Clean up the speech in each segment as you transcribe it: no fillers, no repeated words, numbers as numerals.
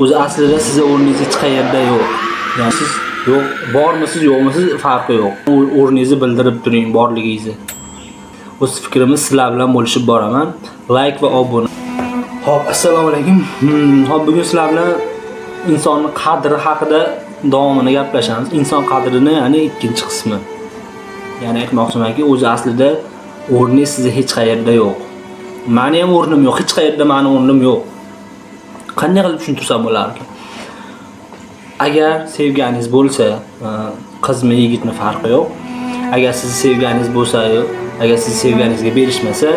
o'zi aslida sizni o'rningiz hech qayerda yo'q. Ya'ni siz yo'q, bormisiz, yo'qmisiz farqi yo'q. O'rningizni bildirib turing borligingizni. O'z fikrimiz sizlar bilan bo'lishib boraman. Like va obuna. Xo'p, assalomu alaykum. Xo'p, bugun sizlar bilan insonning qadri haqida davomini gaplashamiz. Inson qadrini, ya'ni ikkinchi qismi. Ya'ni aytmoqchimanki, o'zi aslida o'rningiz sizni hech qayerda yo'q. Meni ham o'rnim yo'q, hech qayerda meni o'rnim yo'q. Qanday qilib tushuntirsam bo'lar ekan? Agar sevganingiz bo'lsa, qizmi, yigitmi farqi yo'q. Agar sizni sevganingiz bo'lsa, agar sizni sevganingizga berishmasa,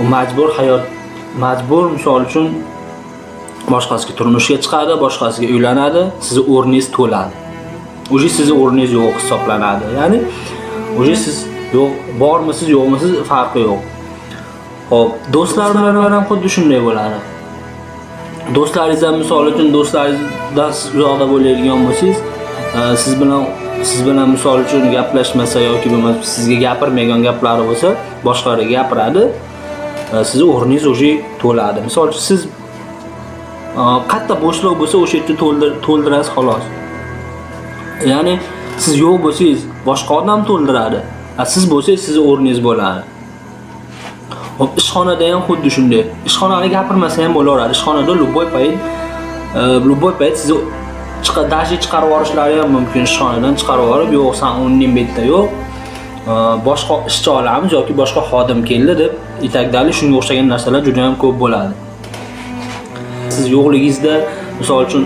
u majbur misol uchun boshqasiga turmushga chiqadi, boshqasiga uylanadi, sizni o'rningiz to'ladi. O'sha sizni o'rningiz yo'q hisoblanadi. Ya'ni o'sha siz yo'q, bormisiz, yo'qmisiz farqi yo'q. Xo'p, do'stlar bilan ham xuddi shunday bo'ladi. Do'stlaringiz ham misol uchun do'stlaringizdan uzoqda bo'layotgan bo'lsangiz, siz bilan misol uchun gaplashmasa yoki bo'lmasa sizga gapirmagan gaplari bo'lsa, boshqalarga gapiradi. Sizni o'rningiz o'sha to'ladi. Misol uchun siz qayerda bo'shliq bo'lsa, o'sha yerda to'ldirasiz xolos. Ya'ni siz yo'q bo'lsangiz, boshqa odam to'ldiradi. Siz bo'lsangiz, sizni o'rningiz bo'ladi. Hop, ishxonada ham xuddi shunday. Ishxonani gapirmasa ham bo'laveradi. Ishxonada любой payt sizni chiqarib yuborishlari ham mumkin. Ishxonadan chiqarib yuborib, yo'q, sen o'rning betda yo'q. Boshqa ishchi olamiz yoki boshqa xodim keldi deb itakdali shunga o'xshagan narsalar juda ham ko'p bo'ladi. Siz yo'qligingizda, misol uchun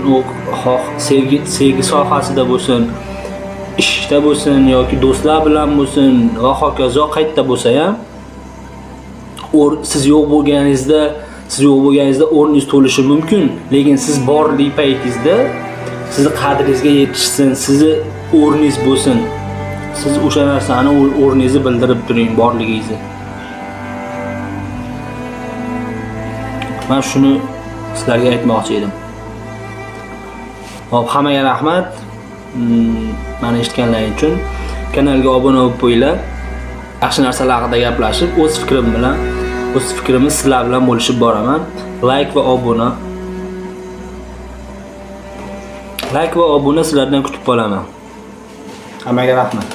sevgi sohasida bo'lsin, ishda bo'lsin yoki do'stlar bilan bo'lsin va hokazo qayerda bo'lsa ham, siz yo'q bo'lganingizda o'rningiz to'lishi mumkin, lekin siz borlik paytingizda sizni qadringizga yetishsin, sizni o'rningiz bo'lsin. Siz o'sha narsani o'rningizni bildirib turing borligingizni. Men shuni sizlarga aytmoqchi edim. Xo'p, hammaga rahmat. Meni eshitganlaringiz uchun kanalga obuna bo'lib qo'yinglar. Yaxshi narsalar haqida gaplashib, o'z fikrimiz sizlar bilan bo'lishib boraman. Like va obuna sizlardan kutib qolaman. Hammaga rahmat.